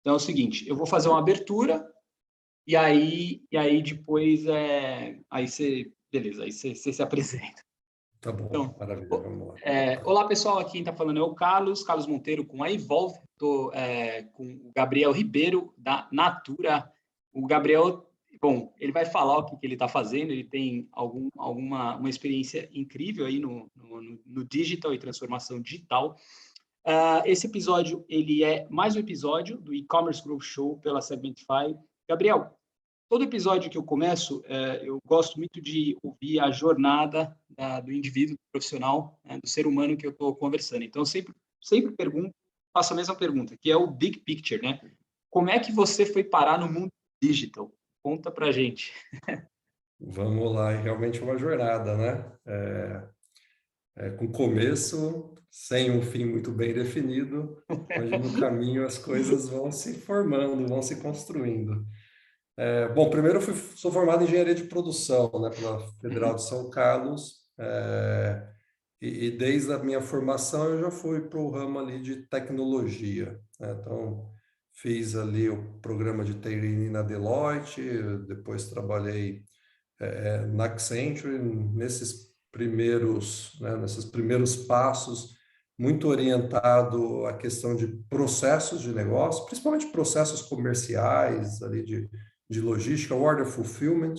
Então é o seguinte, eu vou fazer uma abertura e aí depois aí você, beleza, aí você se apresenta. Tá bom, Então, maravilha, vamos lá. olá pessoal, aqui quem está falando é o Carlos Monteiro com a Evolve, estou com o Gabriel Ribeiro da Natura. O Gabriel, bom, ele vai falar o que ele está fazendo, ele tem uma experiência incrível aí no digital e transformação digital. Esse episódio, ele é mais um episódio do E-Commerce Growth Show pela Segmentify. Gabriel, todo episódio que eu começo, eu gosto muito de ouvir a jornada do indivíduo, do profissional, do ser humano que eu estou conversando. Então, eu sempre faço a mesma pergunta, que é o big picture, né? Como é que você foi parar no mundo digital? Conta pra gente. Vamos lá, é realmente uma jornada, né? Com começo, sem um fim muito bem definido, onde no caminho as coisas vão se formando, vão se construindo. Bom, primeiro sou formado em engenharia de produção, né, pela Federal de São Carlos, e desde a minha formação eu já fui para o ramo ali de tecnologia, né? Então, fiz ali o programa de TI na Deloitte, depois trabalhei na Accenture, nesses primeiros passos, muito orientado à questão de processos de negócio, principalmente processos comerciais, ali de logística, order fulfillment,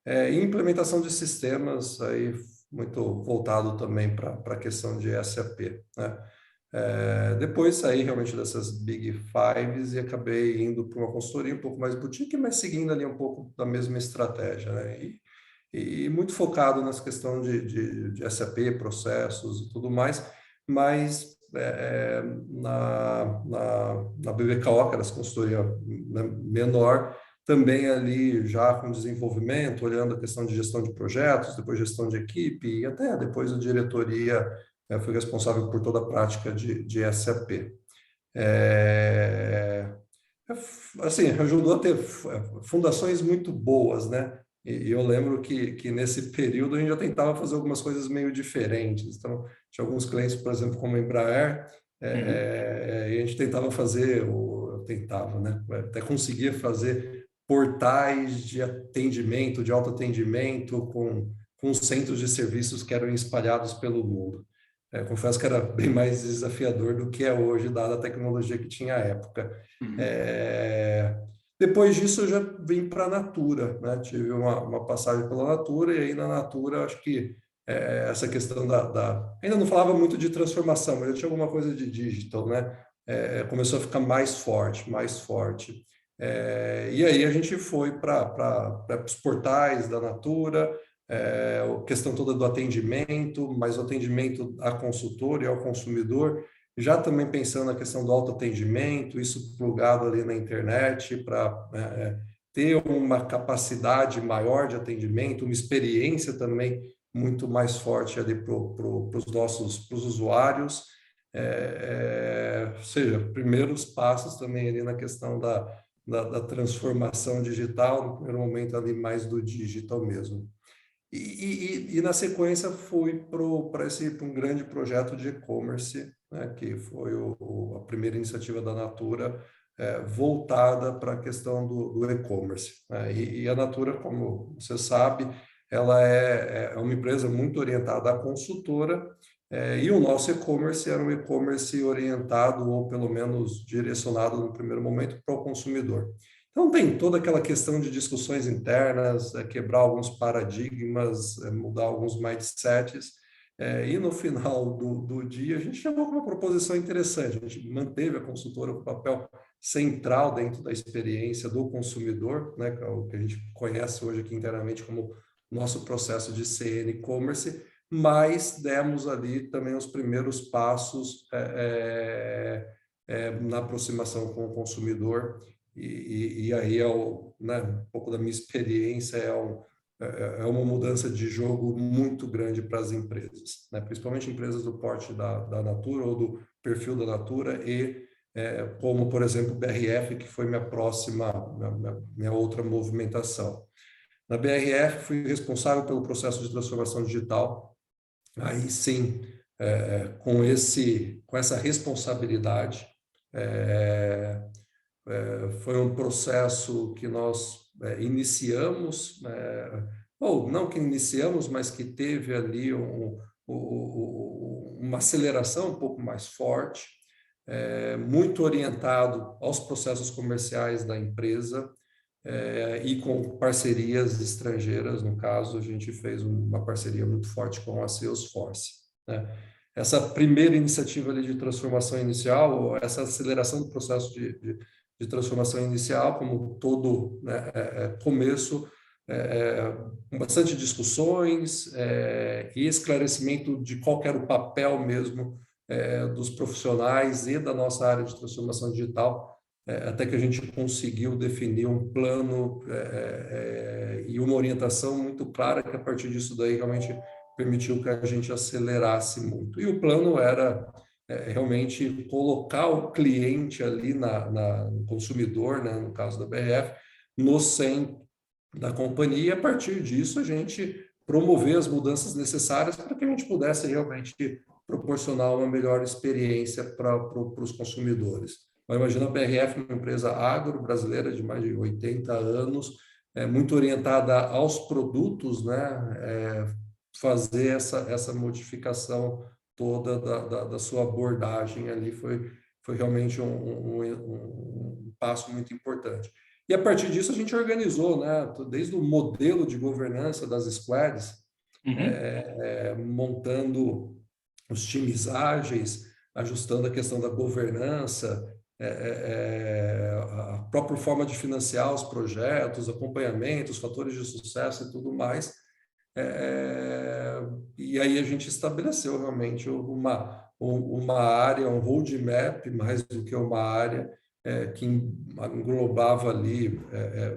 e implementação de sistemas, aí muito voltado também para a questão de SAP, né? Depois saí realmente dessas Big Fives e acabei indo para uma consultoria um pouco mais boutique, mas seguindo ali um pouco da mesma estratégia, né? E muito focado nessa questão de SAP, processos e tudo mais, mas na BBKO, que era essa consultoria, né, menor, também ali já com desenvolvimento, olhando a questão de gestão de projetos, depois gestão de equipe, e até depois a diretoria fui responsável por toda a prática de SAP. Assim, ajudou a ter fundações muito boas, né? E eu lembro que nesse período a gente já tentava fazer algumas coisas meio diferentes. Então, tinha alguns clientes, por exemplo, como a Embraer, e a gente tentava fazer, ou eu tentava, né? Até conseguia fazer portais de atendimento, de autoatendimento, com centros de serviços que eram espalhados pelo mundo. Confesso que era bem mais desafiador do que é hoje, dada a tecnologia que tinha à época. Depois disso, eu já vim para a Natura, né? Tive uma passagem pela Natura, e aí na Natura, acho que essa questão Ainda não falava muito de transformação, mas já tinha alguma coisa de digital, né? Começou a ficar mais forte, mais forte. E aí a gente foi para os portais da Natura, a questão toda do atendimento, mas o atendimento a consultor e ao consumidor, já também pensando na questão do autoatendimento, isso plugado ali na internet para ter uma capacidade maior de atendimento, uma experiência também muito mais forte ali para os usuários, ou seja, primeiros passos também ali na questão da transformação digital, no primeiro momento ali mais do digital mesmo. E na sequência fui para um grande projeto de e-commerce, né, que foi a primeira iniciativa da Natura, voltada para a questão do e-commerce, né? E a Natura, como você sabe, ela é uma empresa muito orientada à consultora, e o nosso e-commerce era um e-commerce orientado, ou pelo menos direcionado no primeiro momento, para o consumidor. Então, tem toda aquela questão de discussões internas, quebrar alguns paradigmas, mudar alguns mindsets, e no final do dia a gente chegou com uma proposição interessante. A gente manteve a consultora com o papel central dentro da experiência do consumidor, né, que é o que a gente conhece hoje aqui internamente como nosso processo de CN e-commerce, mas demos ali também os primeiros passos na aproximação com o consumidor. E aí, né, um pouco da minha experiência, é uma mudança de jogo muito grande para as empresas, né? Principalmente empresas do porte da Natura ou do perfil da Natura, e como, por exemplo, BRF, que foi minha outra movimentação. Na BRF, fui responsável pelo processo de transformação digital. Aí sim, com essa responsabilidade, foi um processo que nós iniciamos, ou não que iniciamos, mas que teve ali uma aceleração um pouco mais forte, muito orientado aos processos comerciais da empresa, e com parcerias estrangeiras. No caso, a gente fez uma parceria muito forte com a Salesforce, né? Essa primeira iniciativa ali de transformação inicial, ou essa aceleração do processo de transformação inicial, como todo, né, começo, com bastante discussões e esclarecimento de qual era o papel mesmo dos profissionais e da nossa área de transformação digital, até que a gente conseguiu definir um plano e uma orientação muito clara, que a partir disso daí realmente permitiu que a gente acelerasse muito. E o plano era realmente colocar o cliente ali no consumidor, né, no caso da BRF, no centro da companhia, e a partir disso a gente promover as mudanças necessárias para que a gente pudesse realmente proporcionar uma melhor experiência para os consumidores. Então, imagina a BRF, uma empresa agro brasileira de mais de 80 anos, muito orientada aos produtos, né, fazer essa modificação toda da sua abordagem ali foi realmente um passo muito importante. E a partir disso a gente organizou, né, desde o modelo de governança das squads, montando os times ágeis, ajustando a questão da governança, a própria forma de financiar os projetos, acompanhamento, os fatores de sucesso e tudo mais. E aí a gente estabeleceu realmente uma área, um roadmap, mais do que uma área, que englobava ali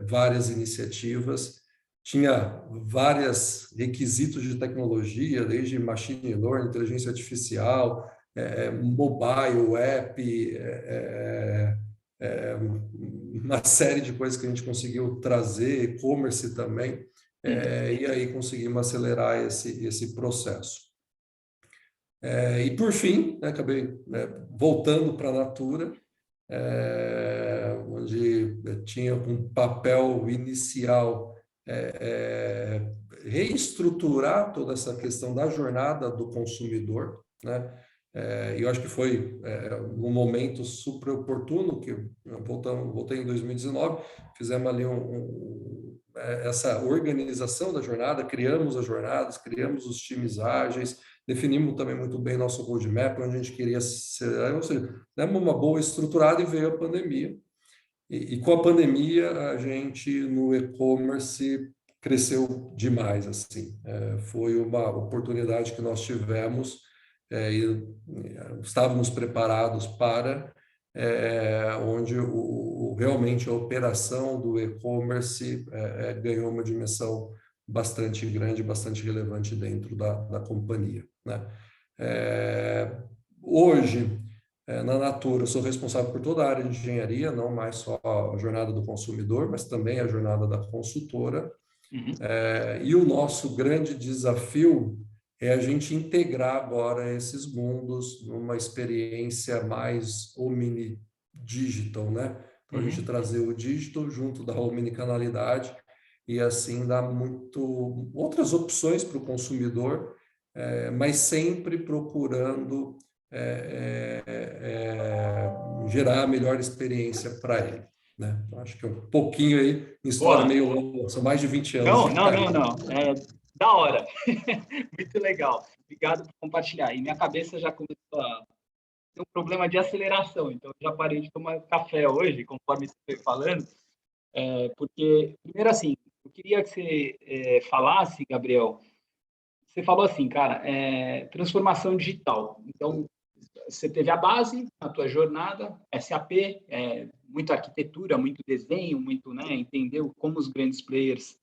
várias iniciativas, tinha vários requisitos de tecnologia, desde machine learning, inteligência artificial, mobile, app, uma série de coisas que a gente conseguiu trazer, e-commerce também, e aí conseguimos acelerar esse processo. E por fim, né, acabei voltando para a Natura, onde tinha um papel inicial reestruturar toda essa questão da jornada do consumidor, né? E eu acho que foi um momento super oportuno, que voltei em 2019, fizemos ali essa organização da jornada, criamos as jornadas, criamos os times ágeis, definimos também muito bem nosso roadmap, onde a gente queria ser, ou seja, demos uma boa estruturada e veio a pandemia. E com a pandemia, a gente no e-commerce cresceu demais, assim. Foi uma oportunidade que nós tivemos e estávamos preparados para, onde realmente a operação do e-commerce ganhou uma dimensão bastante grande, bastante relevante dentro da companhia, né? Hoje, na Natura, eu sou responsável por toda a área de engenharia, não mais só a jornada do consumidor, mas também a jornada da consultora. E o nosso grande desafio é a gente integrar agora esses mundos numa experiência mais omni-digital, né? Então, a gente trazer o digital junto da omnicanalidade e assim dar outras opções para o consumidor, mas sempre procurando gerar a melhor experiência para ele, né? Então, acho que é um pouquinho aí, uma história meio longa, são mais de 20 anos. Não. Da hora. Muito legal. Obrigado por compartilhar. E minha cabeça já começou a ter um problema de aceleração, então eu já parei de tomar café hoje, conforme você foi falando, porque, primeiro assim, eu queria que você falasse, Gabriel, você falou assim, cara, transformação digital. Então, você teve a base na tua jornada, SAP, muita arquitetura, muito desenho, muito, né, entendeu como os grandes players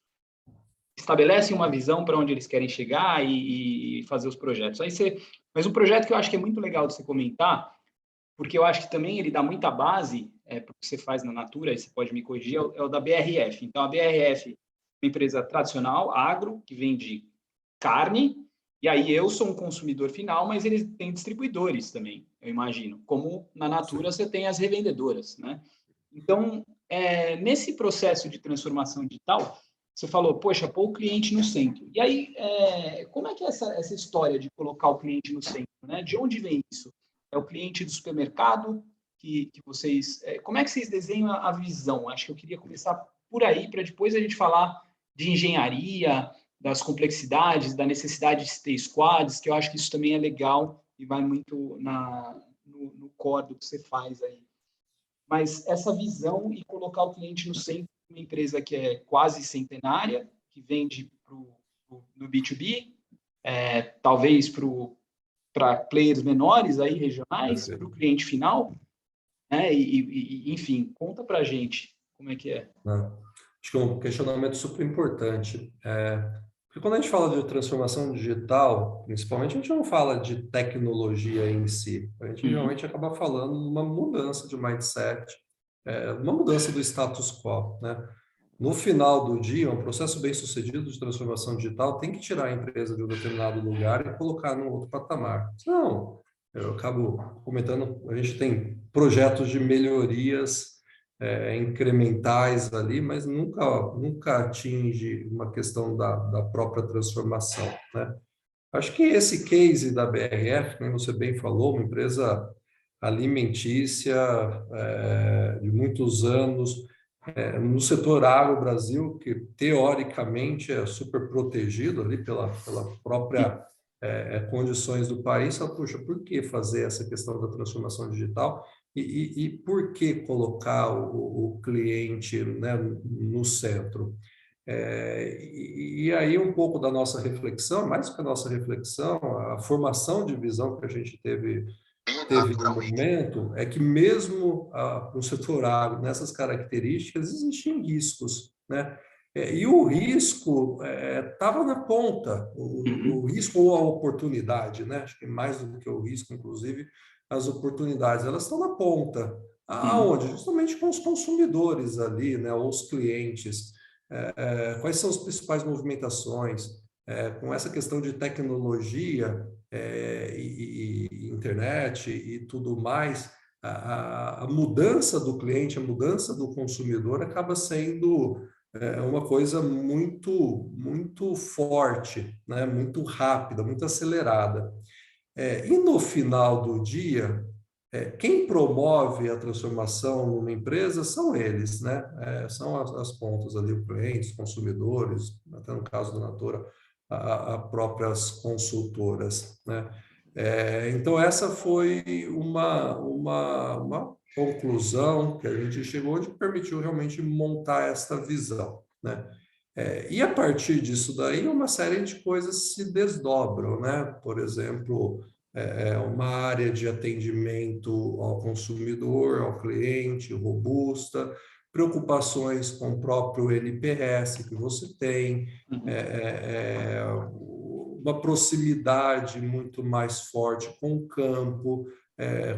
estabelecem uma visão para onde eles querem chegar e fazer os projetos. Mas um projeto que eu acho que é muito legal de você comentar, porque eu acho que também ele dá muita base para o que você faz na Natura, e você pode me corrigir, é o da BRF. Então, a BRF é uma empresa tradicional, agro, que vende carne, e aí eu sou um consumidor final, mas eles têm distribuidores também, eu imagino. Como na Natura você tem as revendedoras, né? Então, nesse processo de transformação digital, você falou, poxa, pôr o cliente no centro. E aí, como é que é essa história de colocar o cliente no centro, né? De onde vem isso? É o cliente do supermercado que vocês... como é que vocês desenham a visão? Acho que eu queria começar por aí, para depois a gente falar de engenharia, das complexidades, da necessidade de ter squads, que eu acho que isso também é legal e vai muito no core do que você faz aí. Mas essa visão e colocar o cliente no centro de uma empresa que é quase centenária, que vende no B2B, talvez para players menores, aí, regionais, para o cliente final, né? Enfim, conta para a gente como é que é. Acho que é um questionamento super importante. Porque quando a gente fala de transformação digital, principalmente, a gente não fala de tecnologia em si. A gente realmente acaba falando de uma mudança de mindset, uma mudança do status quo, né? No final do dia, um processo bem sucedido de transformação digital tem que tirar a empresa de um determinado lugar e colocar num outro patamar. Senão, eu acabo comentando, a gente tem projetos de melhorias incrementais ali, mas nunca atinge uma questão da própria transformação, né? Acho que esse case da BRF, como você bem falou, uma empresa alimentícia de muitos anos, no setor agro Brasil, que teoricamente é super protegido ali pela própria condições do país, só, puxa, por que fazer essa questão da transformação digital e por que colocar o cliente, né, no centro? E aí um pouco da nossa reflexão, mais que a nossa reflexão, a formação de visão que a gente teve no momento, é que mesmo no setor agro, nessas características, existem riscos, né? E o risco estava na ponta, o risco ou a oportunidade, né? Acho que mais do que o risco, inclusive, as oportunidades, elas estão na ponta. Aonde? Justamente com os consumidores ali, né? Ou os clientes. Quais são as principais movimentações? Com essa questão de tecnologia, e internet e tudo mais, a mudança do cliente, a mudança do consumidor acaba sendo uma coisa muito forte, né? Muito rápida, muito acelerada. E no final do dia, quem promove a transformação numa empresa são eles, né? São as pontas ali, o cliente, os consumidores, até no caso da Natura, a próprias consultoras, né? Então, essa foi uma conclusão que a gente chegou, onde permitiu realmente montar esta visão, né? E a partir disso daí, uma série de coisas se desdobram, né? Por exemplo, uma área de atendimento ao consumidor, ao cliente, robusta, preocupações com o próprio NPS que você tem, uma proximidade muito mais forte com o campo,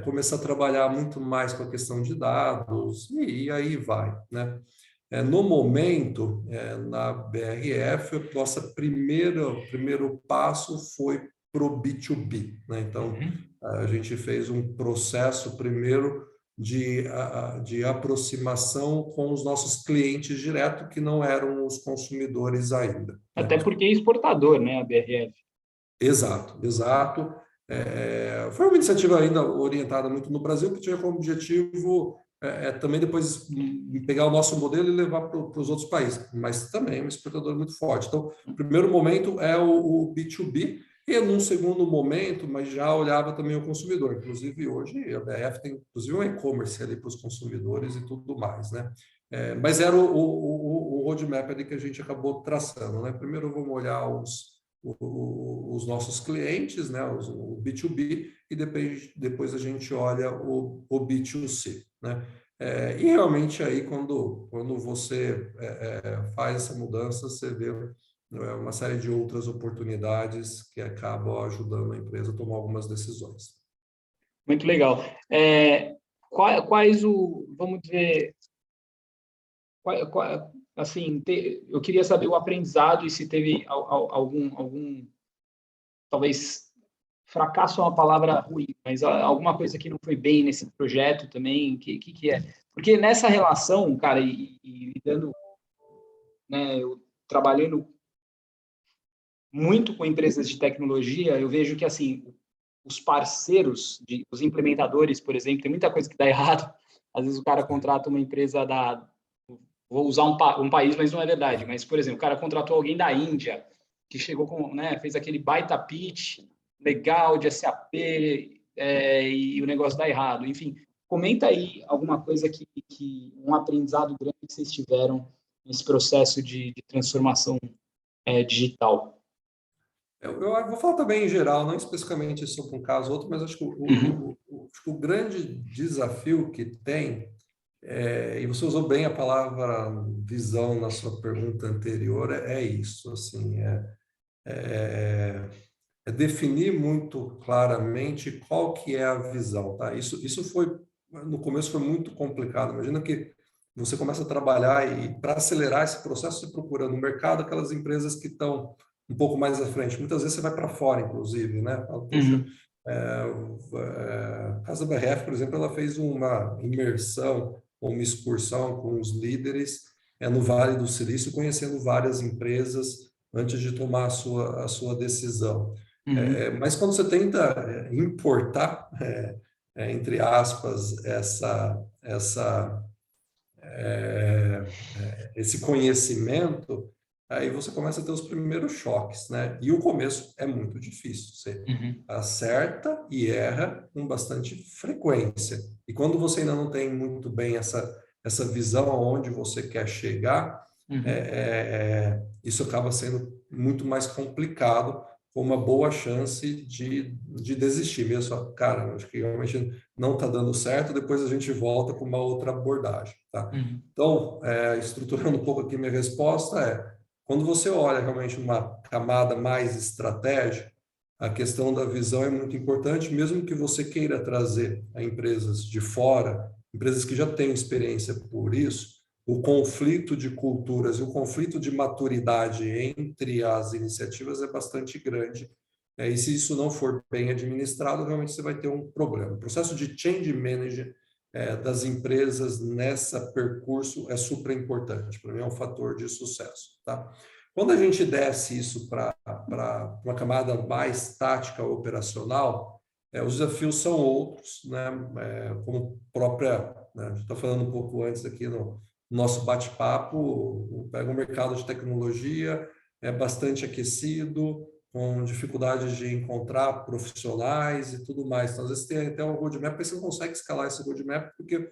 começar a trabalhar muito mais com a questão de dados, e aí vai, né? No momento, na BRF, nosso primeiro passo foi para o B2B, né? Então, a gente fez um processo primeiro de aproximação com os nossos clientes direto, que não eram os consumidores ainda, né? Até porque é exportador, né, a BRF. Exato. Foi uma iniciativa ainda orientada muito no Brasil, que tinha como objetivo também depois pegar o nosso modelo e levar para os outros países, mas também é um exportador muito forte. Então, o primeiro momento é o B2B, e num segundo momento, mas já olhava também o consumidor. Inclusive, hoje a BRF tem inclusive um e-commerce ali para os consumidores e tudo mais, né? Mas era o roadmap ali que a gente acabou traçando, né? Primeiro vamos olhar os nossos clientes, né, o B2B, e depois a gente olha o B2C, né? E realmente aí, quando você faz essa mudança, você vê uma série de outras oportunidades que acabam ajudando a empresa a tomar algumas decisões. Muito legal. Vamos dizer, assim, eu queria saber o aprendizado e se teve algum talvez fracasso é uma palavra ruim, mas alguma coisa que não foi bem nesse projeto também, que é? Porque nessa relação, cara, e lidando, né, eu trabalhando muito com empresas de tecnologia, eu vejo que, assim, os parceiros, os implementadores, por exemplo, tem muita coisa que dá errado. Às vezes o cara contrata uma empresa vou usar um país, mas não é verdade. Mas, por exemplo, o cara contratou alguém da Índia, que chegou com, né, fez aquele baita pitch legal de SAP, e o negócio dá errado. Enfim, comenta aí alguma coisa um aprendizado grande que vocês tiveram nesse processo de transformação digital. Eu vou falar também em geral, não especificamente sobre um caso ou outro, mas acho que acho que o grande desafio que tem, e você usou bem a palavra visão na sua pergunta anterior, é isso, assim, é definir muito claramente qual que é a visão, tá? Isso foi, no começo foi muito complicado. Imagina que você começa a trabalhar e para acelerar esse processo, você procura no mercado aquelas empresas que estão um pouco mais à frente. Muitas vezes você vai para fora, inclusive, né? Fala, poxa, a Casa BRF, por exemplo, ela fez uma imersão, uma excursão com os líderes no Vale do Silício, conhecendo várias empresas antes de tomar a sua decisão. Mas quando você tenta importar, entre aspas, esse conhecimento, aí você começa a ter os primeiros choques, né? E o começo é muito difícil. Você acerta e erra com bastante frequência. E quando você ainda não tem muito bem essa visão aonde você quer chegar, isso acaba sendo muito mais complicado, com uma boa chance de desistir mesmo. Só, cara, acho que realmente não está dando certo, depois a gente volta com uma outra abordagem, tá? Então, estruturando um pouco aqui minha resposta quando você olha realmente uma camada mais estratégica, a questão da visão é muito importante, mesmo que você queira trazer a empresas de fora, empresas que já têm experiência por isso, o conflito de culturas e o conflito de maturidade entre as iniciativas é bastante grande. E se isso não for bem administrado, realmente você vai ter um problema. O processo de change management das empresas nessa percurso é super importante. Para mim é um fator de sucesso. Tá? Quando a gente desce isso para uma camada mais tática operacional, os desafios são outros, né? Como própria, né? A gente está falando um pouco antes aqui no nosso bate-papo, pega o mercado de tecnologia, é bastante aquecido, com dificuldades de encontrar profissionais e tudo mais. Então, às vezes tem até um roadmap, mas você não consegue escalar esse roadmap porque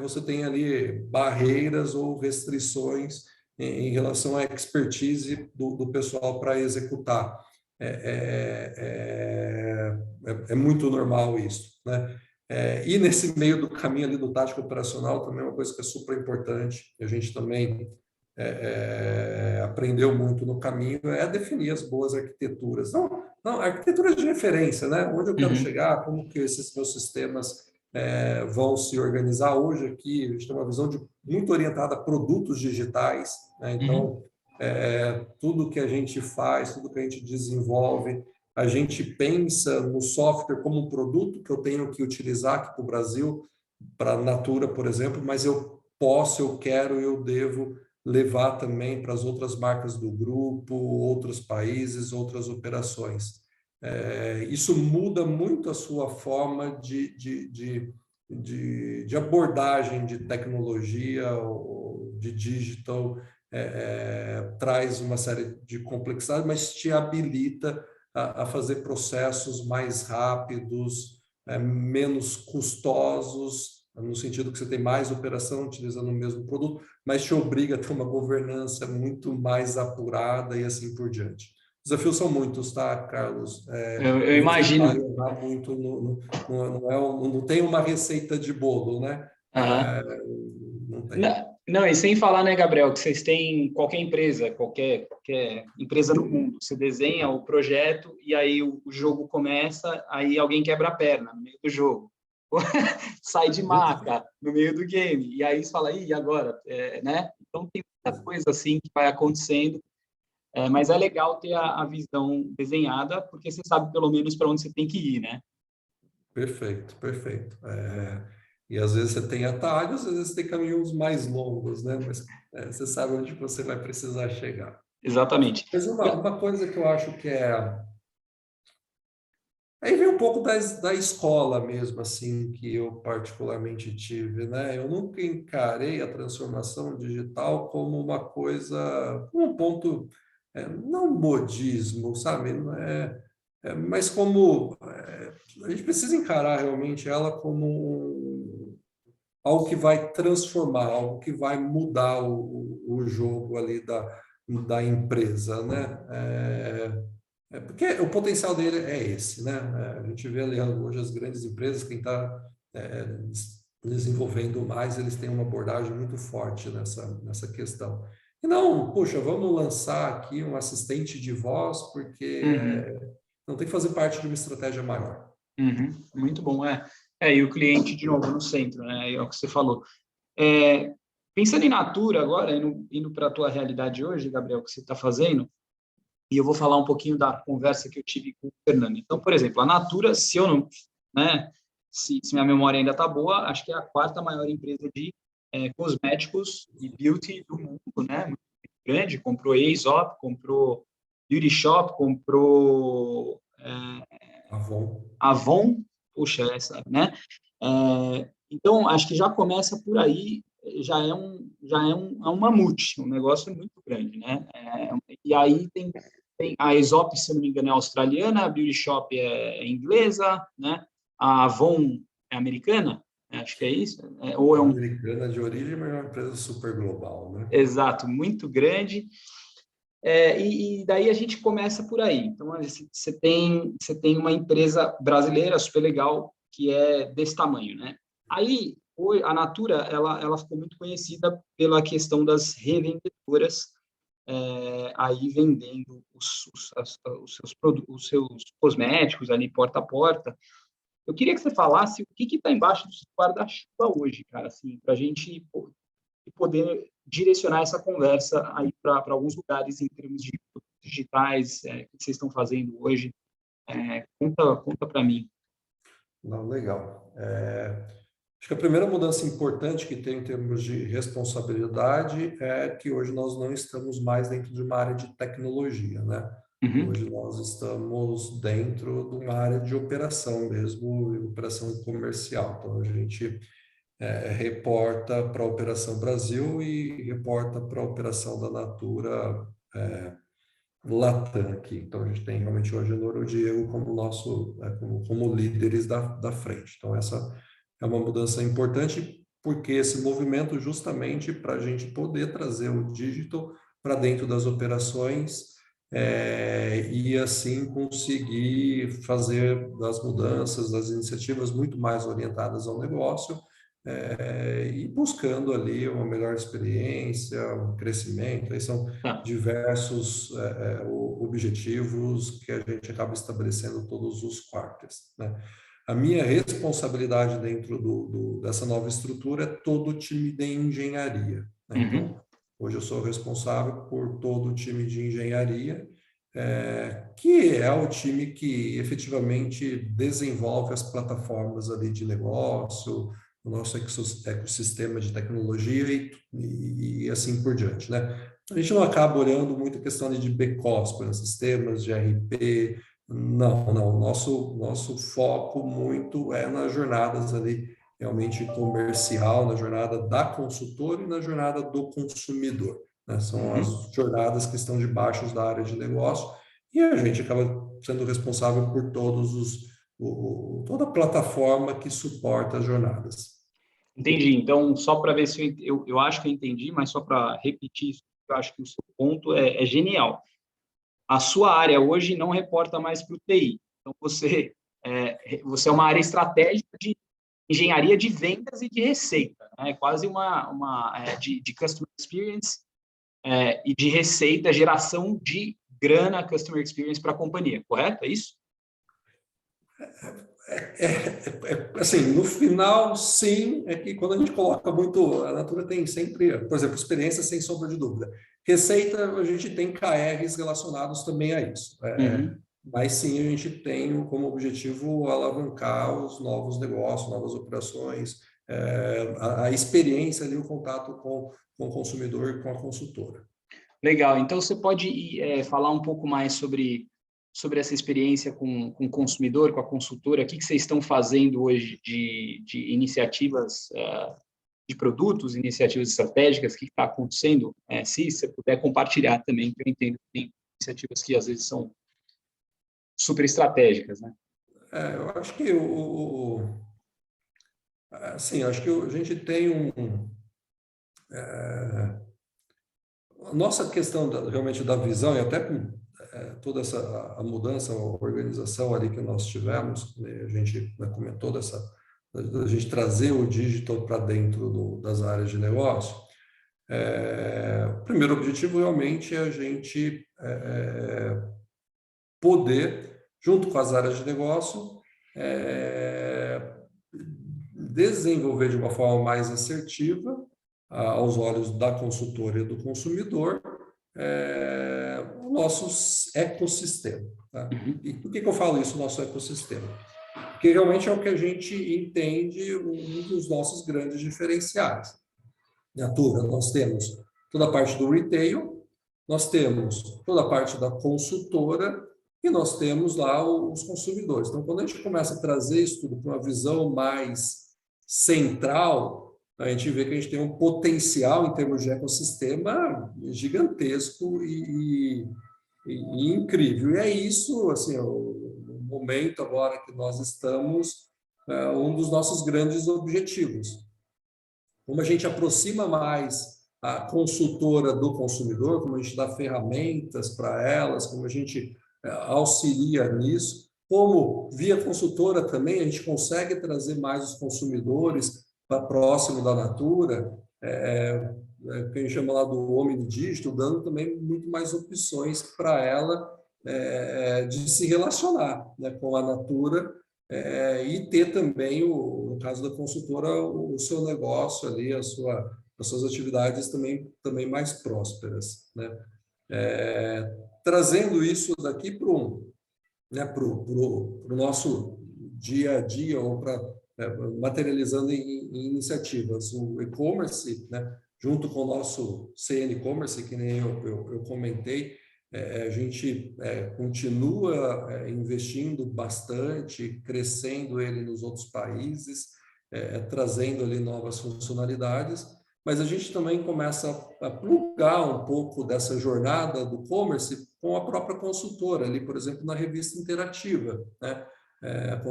você tem ali barreiras ou restrições em relação à expertise do pessoal para executar. É muito normal isso, né? E nesse meio do caminho ali do tático operacional também é uma coisa que é super importante, a gente também aprendeu muito no caminho, definir as boas arquiteturas. Não, arquiteturas de referência, né? Onde eu quero chegar, como que esses meus sistemas vão se organizar. Hoje aqui a gente tem uma visão muito orientada a produtos digitais, né? Então, tudo que a gente faz, tudo que a gente desenvolve, a gente pensa no software como um produto que eu tenho que utilizar aqui para o Brasil, para a Natura, por exemplo, mas eu quero, eu devo levar também para as outras marcas do grupo, outros países, outras operações. Isso muda muito a sua forma de abordagem de tecnologia, ou de digital, traz uma série de complexidades, mas te habilita a fazer processos mais rápidos, menos custosos, no sentido que você tem mais operação utilizando o mesmo produto, mas te obriga a ter uma governança muito mais apurada e assim por diante. Os desafios são muitos, tá, Carlos? Eu imagino. Muito não tem uma receita de bolo, né? Não tem. Não, e sem falar, né, Gabriel, que vocês têm qualquer empresa empresa no mundo, você desenha o projeto e aí o jogo começa, aí alguém quebra a perna no meio do jogo. Sai de maca no meio do game, e aí você fala, e agora? Né? Então tem muita coisa assim que vai acontecendo. Mas é legal ter a visão desenhada, porque você sabe pelo menos para onde você tem que ir, né? Perfeito, perfeito. E às vezes você tem atalhos, às vezes você tem caminhos mais longos, né? Mas você sabe onde você vai precisar chegar. Exatamente. Mas uma coisa que eu acho que aí vem um pouco da escola mesmo, assim, que eu particularmente tive, né? Eu nunca encarei a transformação digital como uma coisa, um ponto, não modismo, sabe? Não mas como a gente precisa encarar realmente ela como algo que vai transformar, algo que vai mudar o jogo ali da empresa, né? Porque o potencial dele é esse, né? A gente vê ali hoje as grandes empresas, quem está desenvolvendo mais, eles têm uma abordagem muito forte nessa questão. E não, puxa, vamos lançar aqui um assistente de voz, porque Uhum. não tem que fazer parte de uma estratégia maior. Uhum. Muito bom, e o cliente, de novo, no centro, né? É o que você falou. Pensando em Natura agora, indo para a tua realidade hoje, Gabriel, o que você está fazendo, e eu vou falar um pouquinho da conversa que eu tive com o Fernando. Então, por exemplo, a Natura, se eu não, né, se minha memória ainda está boa, acho que é a quarta maior empresa de cosméticos e beauty do mundo, né? Muito grande, comprou Aesop, comprou Beauty Shop, comprou Avon. Avon, puxa, essa, né? Então, acho que já começa por aí, é um mamute, um negócio muito grande, né? E aí tem a Aesop, se eu não me engano, é australiana, a Beauty Shop é inglesa, né? A Avon é americana, acho que é isso, ou é um... Americana de origem, mas é uma empresa super global, né? Exato, muito grande. E daí a gente começa por aí. Então, você tem uma empresa brasileira super legal que é desse tamanho, né? Aí, a Natura, ela ficou muito conhecida pela questão das revendedoras, aí vendendo os seus cosméticos ali porta a porta. Eu queria que você falasse o que está embaixo do seu guarda-chuva hoje, cara, assim, para a gente poder direcionar essa conversa aí para alguns lugares em termos de digitais, que vocês estão fazendo hoje. Conta para mim. Não, legal. Acho que a primeira mudança importante que tem em termos de responsabilidade é que hoje nós não estamos mais dentro de uma área de tecnologia, né? Uhum, Hoje nós estamos dentro de uma área de operação mesmo, operação comercial. Então a gente reporta para a Operação Brasil e reporta para a Operação da Natura Latam aqui. Então a gente tem realmente hoje a Nora e o Diego como como líderes da frente. Então essa é uma mudança importante, porque esse movimento justamente para a gente poder trazer o digital para dentro das operações e assim conseguir fazer as mudanças, as iniciativas muito mais orientadas ao negócio e buscando ali uma melhor experiência, um crescimento. Aí são tá. diversos objetivos que a gente acaba estabelecendo todos os quartos, né? A minha responsabilidade dentro dessa nova estrutura é todo o time de engenharia, né? Uhum, Então, hoje eu sou responsável por todo o time de engenharia, que é o time que efetivamente desenvolve as plataformas ali de negócio, o nosso ecossistema de tecnologia e assim por diante, né? A gente não acaba olhando muito a questão de BCOS, por exemplo, sistemas de RP, não, não. Nosso foco muito é nas jornadas ali, realmente comercial, na jornada da consultora e na jornada do consumidor, né? São as uhum. jornadas que estão debaixo da área de negócio e a gente acaba sendo responsável por toda a plataforma que suporta as jornadas. Entendi. Então, só para ver se eu acho que eu entendi, mas só para repetir isso, eu acho que o seu ponto é genial. A sua área hoje não reporta mais para o TI. Então, você é uma área estratégica de engenharia de vendas e de receita, né? Quase de customer experience e de receita, geração de grana customer experience para a companhia, correto? É isso? Assim, no final, sim, é que quando a gente coloca muito, a Natura tem sempre, por exemplo, experiência sem sombra de dúvida. Receita, a gente tem KRs relacionados também a isso. Mas sim, a gente tem como objetivo alavancar os novos negócios, novas operações, a experiência ali, o contato com o consumidor e com a consultora. Legal. Então, você pode falar um pouco mais sobre essa experiência com o consumidor, com a consultora? O que vocês estão fazendo hoje de iniciativas de produtos, iniciativas estratégicas? O que está acontecendo? Se você puder compartilhar também, que eu entendo que tem iniciativas que às vezes são super estratégicas, né? Eu acho que assim, acho que a gente tem a nossa questão realmente da visão, e até com toda a mudança, a organização ali que nós tivemos, né, a gente comentou da gente trazer o digital para dentro das áreas de negócio. O primeiro objetivo realmente é a gente poder, junto com as áreas de negócio, desenvolver de uma forma mais assertiva, aos olhos da consultora e do consumidor, o nosso ecossistema. Tá? E por que eu falo isso, nosso ecossistema? Porque realmente é o que a gente entende um dos nossos grandes diferenciais. Na Natura, nós temos toda a parte do retail, nós temos toda a parte da consultora e nós temos lá os consumidores. Então, quando a gente começa a trazer isso tudo para uma visão mais central, a gente vê que a gente tem um potencial em termos de ecossistema gigantesco e incrível. E é isso, assim, o momento agora que nós estamos, um dos nossos grandes objetivos. Como a gente aproxima mais a consultora do consumidor, como a gente dá ferramentas para elas, como a gente auxilia nisso, como via consultora também a gente consegue trazer mais os consumidores para próximo da Natura, que a gente chama lá do Omni Digital, dando também muito mais opções para ela de se relacionar, né, com a Natura e ter também, no caso da consultora, o seu negócio ali, as suas atividades também mais prósperas, né? Trazendo isso daqui para o nosso dia a dia, ou materializando em iniciativas. O e-commerce, né, junto com o nosso CN e-commerce, que nem eu comentei, a gente continua investindo bastante, crescendo ele nos outros países, trazendo ali novas funcionalidades, mas a gente também começa a plugar um pouco dessa jornada do e-commerce com a própria consultora, ali, por exemplo, na revista interativa, né? O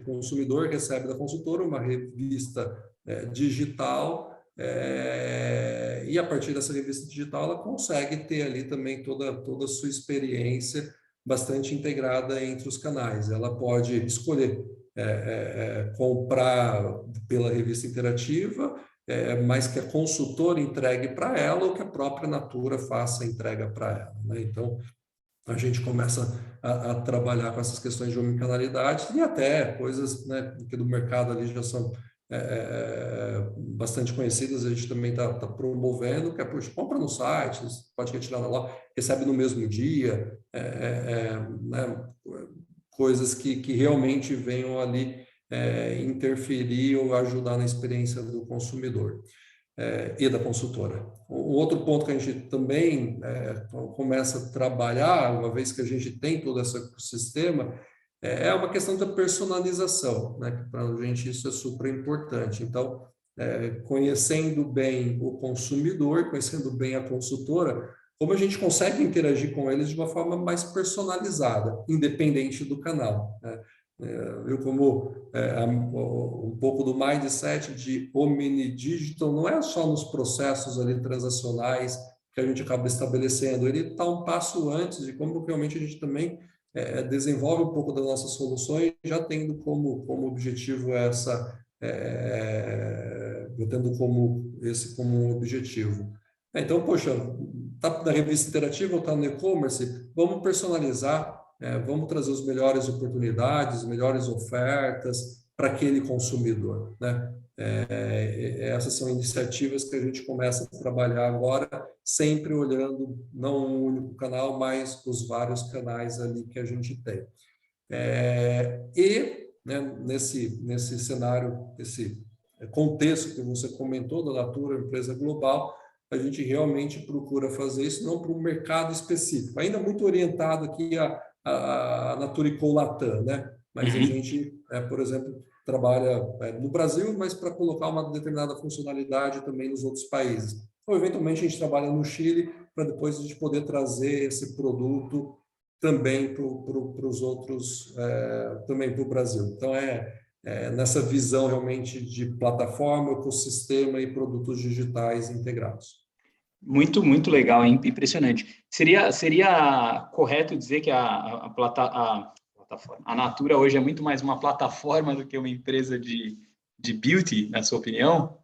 consumidor recebe da consultora uma revista digital, e a partir dessa revista digital ela consegue ter ali também toda a sua experiência bastante integrada entre os canais. Ela pode escolher comprar pela revista interativa, mas que a consultora entregue para ela ou que a própria Natura faça a entrega para ela, né? Então, a gente começa a trabalhar com essas questões de omnicanalidade e até coisas, né, que do mercado ali já são bastante conhecidas, a gente também está promovendo, que é, poxa, compra no site, pode retirar na loja, recebe no mesmo dia, né, coisas que realmente venham ali interferir ou ajudar na experiência do consumidor e da consultora. Um outro ponto que a gente também começa a trabalhar, uma vez que a gente tem todo esse ecossistema, é uma questão da personalização, né? Para a gente isso é super importante. Então, conhecendo bem o consumidor, conhecendo bem a consultora, como a gente consegue interagir com eles de uma forma mais personalizada, independente do canal, né? Viu como um pouco do mindset de Omni Digital não é só nos processos ali transacionais que a gente acaba estabelecendo, ele está um passo antes de como realmente a gente também desenvolve um pouco das nossas soluções, já tendo como objetivo tendo como um objetivo. Então, poxa, está na revista interativa ou está no e-commerce, vamos personalizar, vamos trazer as melhores oportunidades, melhores ofertas, para aquele consumidor, né? Essas são iniciativas que a gente começa a trabalhar agora, sempre olhando não um único canal, mas os vários canais ali que a gente tem. Né, nesse cenário, esse contexto que você comentou da Natura, empresa global, a gente realmente procura fazer isso não para um mercado específico, ainda muito orientado aqui a Natura e Latam, né? Mas a gente, por exemplo, trabalha no Brasil, mas para colocar uma determinada funcionalidade também nos outros países. Ou, eventualmente, a gente trabalha no Chile para depois a gente poder trazer esse produto também para os outros, também para o Brasil. Então, nessa visão realmente de plataforma, ecossistema e produtos digitais integrados. Muito, muito legal, hein? Impressionante. Seria correto dizer que a plataforma, a Natura hoje é muito mais uma plataforma do que uma empresa de beauty, na sua opinião?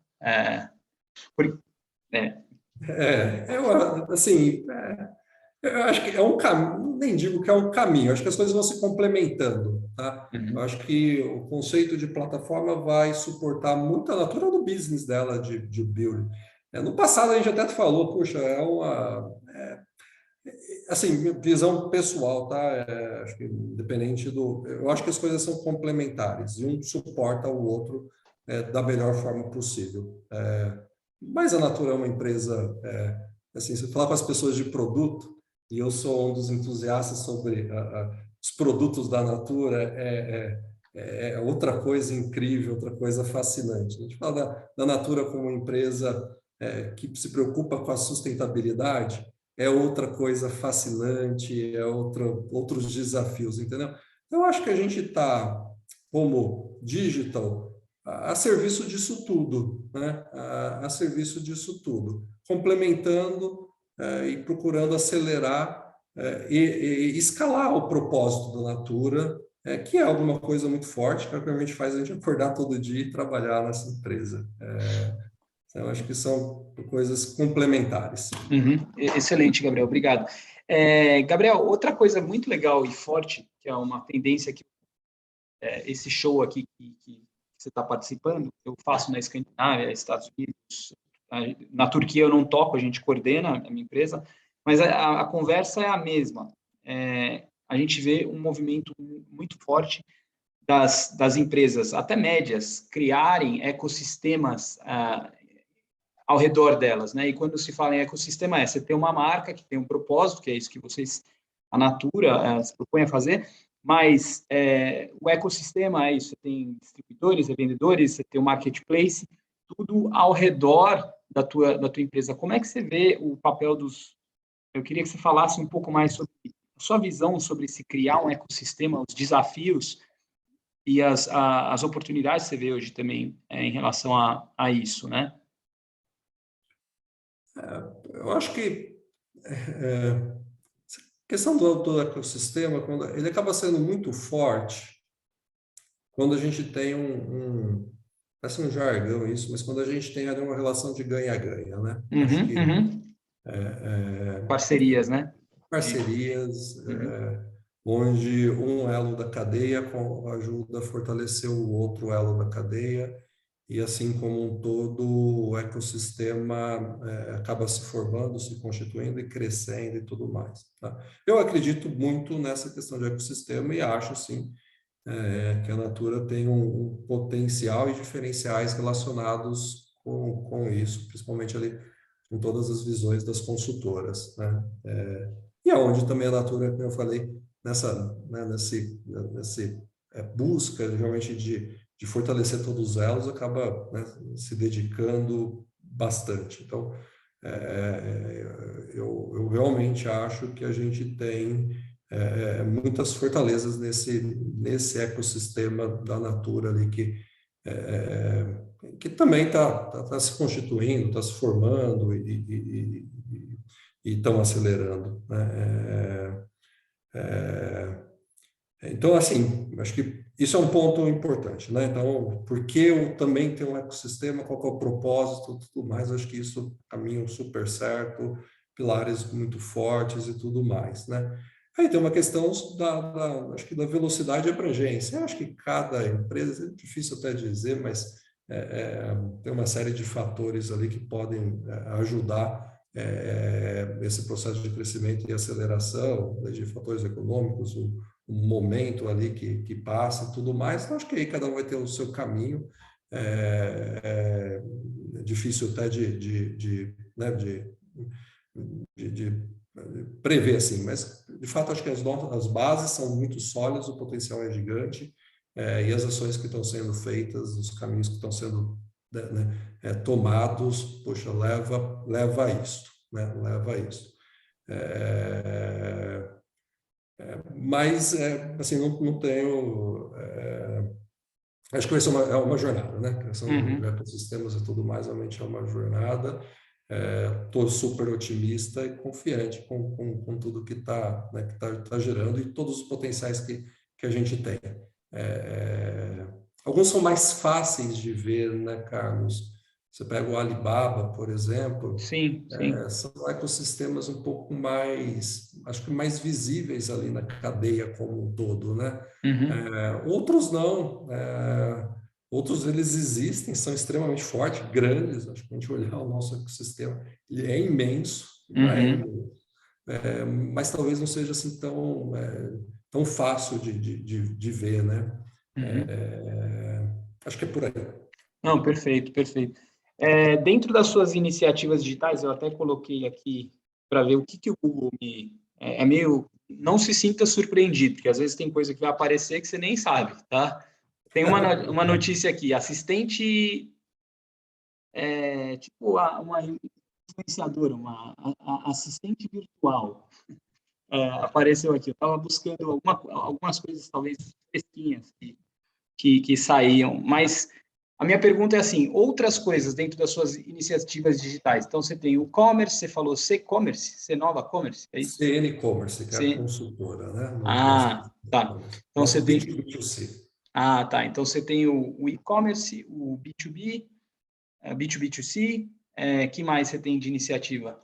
Eu acho que é um caminho, nem digo que é um caminho, acho que as coisas vão se complementando, tá? Eu acho que o conceito de plataforma vai suportar muito a Natura do business dela de building. No passado a gente até falou, puxa, assim, visão pessoal, tá? Acho que independente eu acho que as coisas são complementares e um suporta o outro da melhor forma possível. Mas a Natura é uma empresa, assim, se eu falar com as pessoas de produto, e eu sou um dos entusiastas sobre os produtos da Natura, é outra coisa incrível, outra coisa fascinante. A gente fala da Natura como uma empresa que se preocupa com a sustentabilidade, é outra coisa fascinante, outros desafios, entendeu? Eu acho que a gente está, como digital, a serviço disso tudo, né? A serviço disso tudo, complementando e procurando acelerar e escalar o propósito da Natura, que é alguma coisa muito forte, que realmente faz a gente acordar todo dia e trabalhar nessa empresa. Então, acho que são coisas complementares. Excelente, Gabriel, obrigado. Gabriel, outra coisa muito legal e forte, que é uma tendência que esse show aqui que você está participando, eu faço na Escandinávia, Estados Unidos, na Turquia eu não toco, a gente coordena a minha empresa, mas a conversa é a mesma. A gente vê um movimento muito forte das empresas, até médias, criarem ecossistemas ao redor delas, né? E quando se fala em ecossistema, você tem uma marca que tem um propósito, que é isso que a Natura, se propõe a fazer, mas o ecossistema é isso, você tem distribuidores, vendedores, você tem o marketplace, tudo ao redor da tua empresa. Como é que você vê o papel Eu queria que você falasse um pouco mais sobre a sua visão sobre se criar um ecossistema, os desafios e as oportunidades que você vê hoje também em relação a isso, né? Eu acho que a questão do ecossistema, ele acaba sendo muito forte quando a gente tem parece um jargão isso, mas quando a gente tem ali uma relação de ganha-ganha, né? Acho que parcerias, né? Parcerias, onde um elo da cadeia ajuda a fortalecer o outro elo da cadeia, e assim como um todo, o ecossistema acaba se formando, se constituindo e crescendo e tudo mais. Tá? Eu acredito muito nessa questão de ecossistema e acho, sim, que a Natura tem um potencial e diferenciais relacionados com isso, principalmente ali com todas as visões das consultoras, né? E aonde também a Natura, como eu falei, nesse busca realmente de fortalecer todos os elos, acaba, né, se dedicando bastante. Então, eu realmente acho que a gente tem muitas fortalezas nesse ecossistema da Natura ali que também está se constituindo, está se formando e estão acelerando, né? Então, assim, acho que isso é um ponto importante, né? Então, por que eu também tenho um ecossistema, qual que é o propósito, tudo mais, acho que isso caminho super certo, pilares muito fortes e tudo mais, né? Aí tem uma questão acho que da velocidade e abrangência. Eu acho que cada empresa, é difícil até dizer, mas tem uma série de fatores ali que podem ajudar esse processo de crescimento e aceleração, desde fatores econômicos, o momento ali que passa e tudo mais. Então, acho que aí cada um vai ter o seu caminho. É difícil até né, de prever assim, mas de fato acho que as bases são muito sólidas, o potencial é gigante, e as ações que estão sendo feitas, os caminhos que estão sendo, né, tomados, poxa, leva a isso, né? Leva a isso. Mas assim, não tenho. Acho que vai ser uma jornada, né? A criação de ecossistemas e tudo mais, realmente é uma jornada. Estou super otimista e confiante com tudo que está, né, tá gerando e todos os potenciais que a gente tem. Alguns são mais fáceis de ver, né, Carlos? Você pega o Alibaba, por exemplo, Sim, sim. são ecossistemas um pouco mais, acho que mais visíveis ali na cadeia como um todo, né? Outros não. Outros, eles existem, são extremamente fortes, grandes. Acho que a gente olhar o nosso ecossistema, ele é imenso, mas talvez não seja assim tão fácil de ver, né? Acho que é por aí. Não, perfeito, perfeito. Dentro das suas iniciativas digitais, eu até coloquei aqui para ver o que o Google me... É meio... Não se sinta surpreendido, porque às vezes tem coisa que vai aparecer que você nem sabe, tá? Tem uma notícia aqui, assistente... tipo uma influenciadora, uma assistente virtual. Apareceu aqui. Eu estava buscando algumas coisas, talvez, fresquinhas que saíam, mas a minha pergunta é assim, outras coisas dentro das suas iniciativas digitais. Então, você tem o commerce, você falou C-commerce, C-Nova Commerce, é isso? CN Commerce, que é a C... consultora, né? Ah, tá. Então, você Nosso tem... B2B2C. Ah, tá. Então, você tem o e-commerce, o B2B, B2B2C, que mais você tem de iniciativa?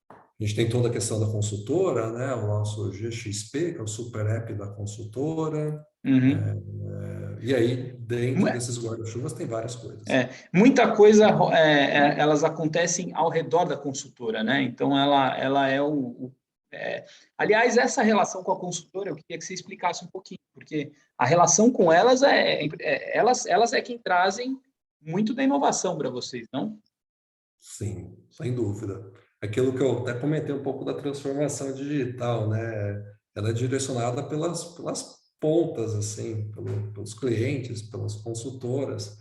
A gente tem toda a questão da consultora, né? O nosso GXP, que é o super app da consultora. E aí, dentro desses guarda-chuvas, tem várias coisas. Muita coisa, elas acontecem ao redor da consultora, né? Então, ela é aliás, essa relação com a consultora, eu queria que você explicasse um pouquinho, porque a relação com elas elas é quem trazem muito da inovação para vocês, não? Sim, sem dúvida. Aquilo que eu até comentei um pouco da transformação digital, né? Ela é direcionada pelas pontas, assim, pelos clientes, pelas consultoras.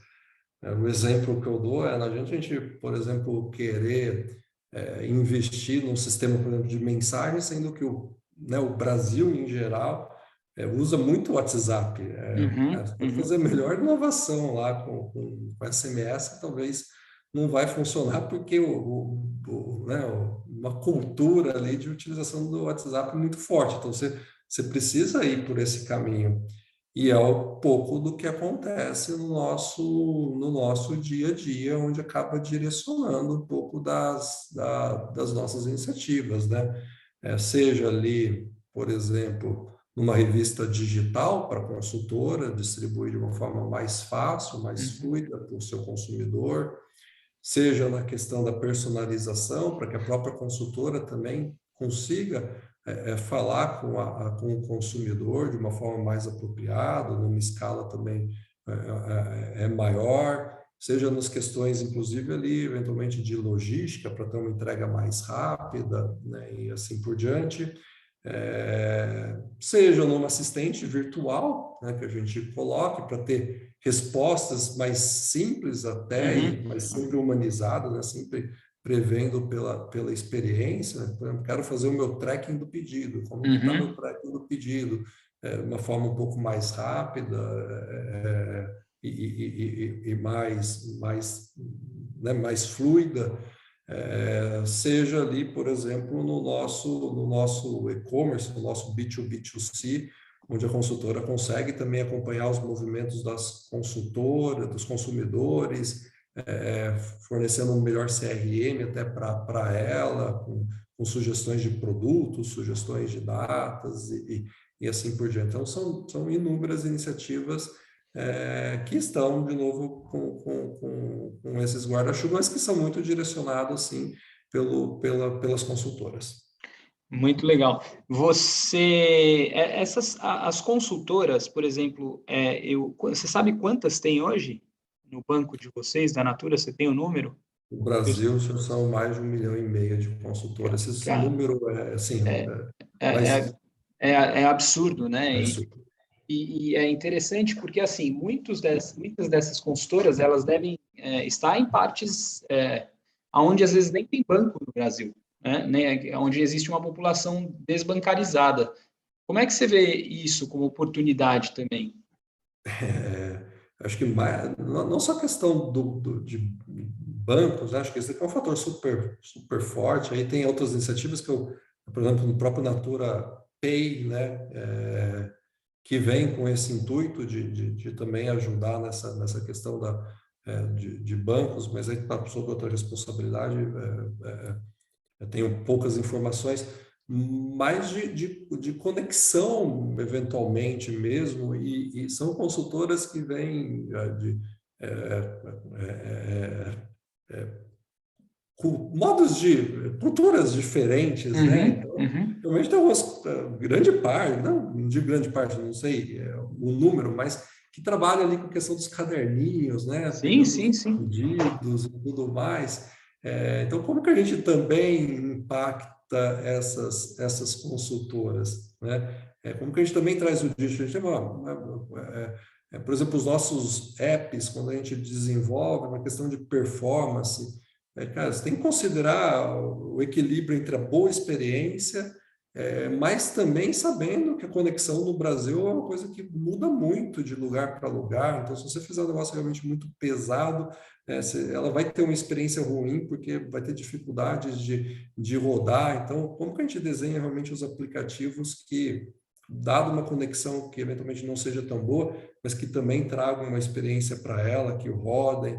O exemplo que eu dou é a gente, por exemplo, querer investir num sistema, por exemplo, de mensagem, sendo que o Brasil, em geral, usa muito o WhatsApp. Cara, você pode fazer a melhor inovação lá com SMS, talvez não vai funcionar porque uma cultura ali de utilização do WhatsApp é muito forte. Então, você precisa ir por esse caminho. E é um pouco do que acontece no nosso dia a dia, onde acaba direcionando um pouco das nossas iniciativas, né? Seja ali, por exemplo, numa revista digital para a consultora, distribuir de uma forma mais fácil, mais fluida para o seu consumidor, seja na questão da personalização, para que a própria consultora também consiga falar com o consumidor de uma forma mais apropriada, numa escala também maior, seja nas questões, inclusive, ali, eventualmente, de logística, para ter uma entrega mais rápida, né, e assim por diante. Seja numa assistente virtual, né, que a gente coloque para ter respostas mais simples até, mas sempre humanizadas, né, sempre prevendo pela experiência. Né? Por exemplo, quero fazer o meu tracking do pedido. Como que está meu tracking do pedido? Uma forma um pouco mais rápida e mais fluida. Seja ali, por exemplo, no nosso e-commerce, no nosso B2B2C, onde a consultora consegue também acompanhar os movimentos das consultoras, dos consumidores, fornecendo um melhor CRM até para ela, com sugestões de produtos, sugestões de datas e assim por diante. Então, são inúmeras iniciativas que estão, de novo, com esses guarda-chuvas que são muito direcionados, assim, pelas consultoras. Muito legal. As consultoras, por exemplo, você sabe quantas tem hoje no banco de vocês, da Natura? Você tem o número? No Brasil, são mais de 1,5 milhão de consultoras. Esse Cara, número é, assim, é, é, mas é absurdo, né? é E é interessante porque, assim, muitas dessas consultoras, elas devem estar em partes onde, às vezes, nem tem banco no Brasil, né? Onde existe uma população desbancarizada. Como é que você vê isso como oportunidade também? acho que não só a questão de bancos, acho que esse aqui é um fator super, super forte. Aí tem outras iniciativas por exemplo, no próprio Natura Pay, né, que vem com esse intuito de também ajudar nessa questão de bancos, mas aí está sob outra responsabilidade. Eu tenho poucas informações, mais de conexão, eventualmente mesmo, e são consultoras que vêm com modos de culturas diferentes, né? Uhum, Então, uhum. realmente tem umas grande parte, não de grande parte, não sei o número, mas que trabalha ali com a questão dos caderninhos, né? Sim, Pegando os sim, sim. pedidos e tudo mais. Então, como que a gente também impacta essas consultoras, né? Como que a gente também traz o digital? A gente tem por exemplo, os nossos apps, quando a gente desenvolve uma questão de performance, cara, você tem que considerar o equilíbrio entre a boa experiência, mas também sabendo que a conexão no Brasil é uma coisa que muda muito de lugar para lugar. Então, se você fizer um negócio realmente muito pesado, ela vai ter uma experiência ruim, porque vai ter dificuldades de rodar. Então, como que a gente desenha realmente os aplicativos que, dado uma conexão que eventualmente não seja tão boa, mas que também tragam uma experiência para ela, que rodem.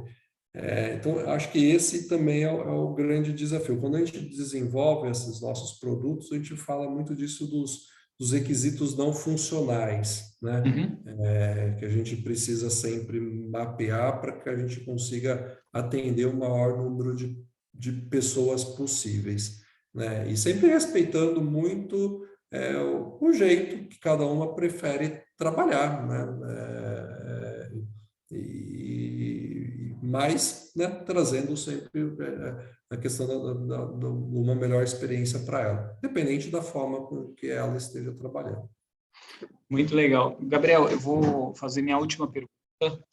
Então, acho que esse também é o grande desafio. Quando a gente desenvolve esses nossos produtos, a gente fala muito disso dos requisitos não funcionais, né? Uhum. Que a gente precisa sempre mapear para que a gente consiga atender o maior número de pessoas possíveis, né? E sempre respeitando muito o jeito que cada uma prefere trabalhar, né? Mas, né, trazendo sempre a questão de uma melhor experiência para ela, dependente da forma com que ela esteja trabalhando. Muito legal. Gabriel, eu vou fazer minha última pergunta.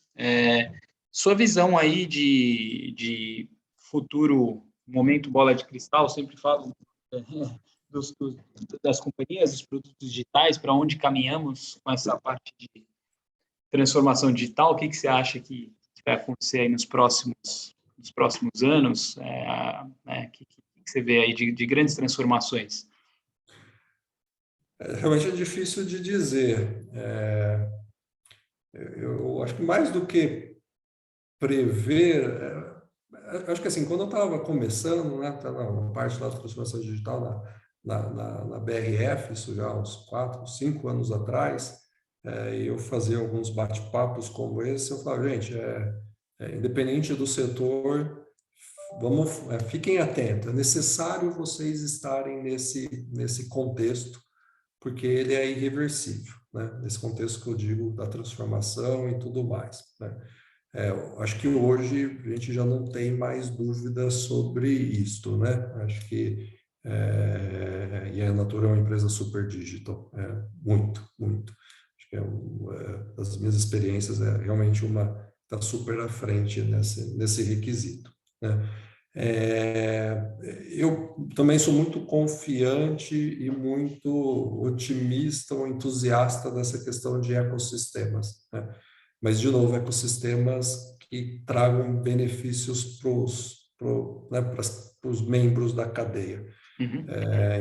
Sua visão aí de futuro, momento bola de cristal, sempre falo é, dos, dos, das companhias, dos produtos digitais, para onde caminhamos com essa parte de transformação digital. O que você acha que vai acontecer aí nos próximos anos? Que você vê aí de grandes transformações? Realmente é difícil de dizer. Eu acho que mais do que prever, acho que assim, quando eu estava começando, né, na parte da transformação digital na BRF, isso já há uns 4, 5 anos atrás, eu fazia alguns bate-papos como esse, eu falava, gente, independente do setor, fiquem atentos, é necessário vocês estarem nesse contexto, porque ele é irreversível, né? Nesse contexto que eu digo da transformação e tudo mais, né? Acho que hoje a gente já não tem mais dúvidas sobre isto, né? Acho que e a Natura é uma empresa super digital, muito, muito. Acho que das minhas experiências realmente uma está super à frente nesse requisito, né? Eu também sou muito confiante e muito otimista ou entusiasta dessa questão de ecossistemas, né? Mas, de novo, ecossistemas que tragam benefícios para os membros da cadeia. Uhum.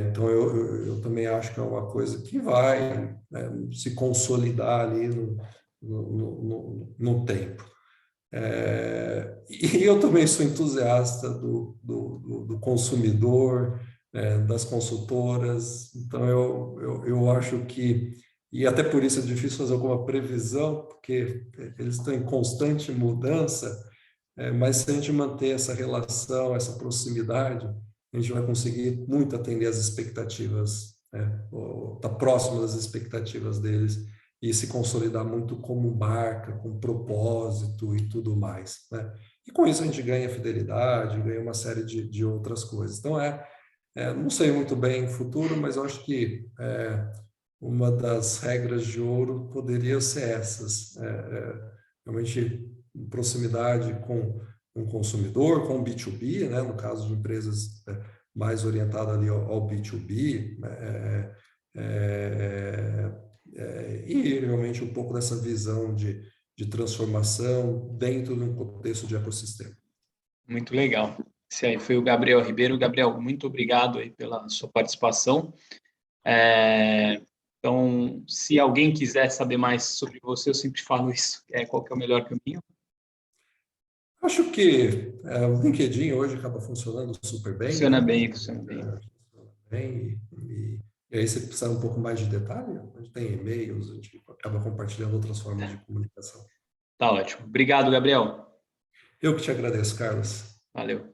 Então, eu também acho que é uma coisa que vai, né, se consolidar ali no tempo. E eu também sou entusiasta do consumidor, das consultoras. Então, eu acho que, e até por isso é difícil fazer alguma previsão, porque eles estão em constante mudança, mas se a gente manter essa relação, essa proximidade, a gente vai conseguir muito atender as expectativas, né? Tá próximo das expectativas deles e se consolidar muito como marca, com propósito e tudo mais, né? E com isso a gente ganha fidelidade, ganha uma série de outras coisas. Então, não sei muito bem o futuro, mas eu acho que uma das regras de ouro poderia ser essas. Realmente, proximidade com o consumidor, com o B2B, né? No caso de empresas mais orientadas ali ao B2B, e realmente um pouco dessa visão de transformação dentro de um contexto de ecossistema. Muito legal. Esse aí foi o Gabriel Ribeiro. Gabriel, muito obrigado aí pela sua participação. Então, se alguém quiser saber mais sobre você, eu sempre falo isso, qual que é o melhor caminho? Acho que o LinkedIn hoje acaba funcionando super bem, Funciona né? bem, funciona bem. Funciona bem, e aí, se precisar um pouco mais de detalhe, a gente tem e-mails, a gente acaba compartilhando outras formas de comunicação. Tá ótimo. Obrigado, Gabriel. Eu que te agradeço, Carlos. Valeu.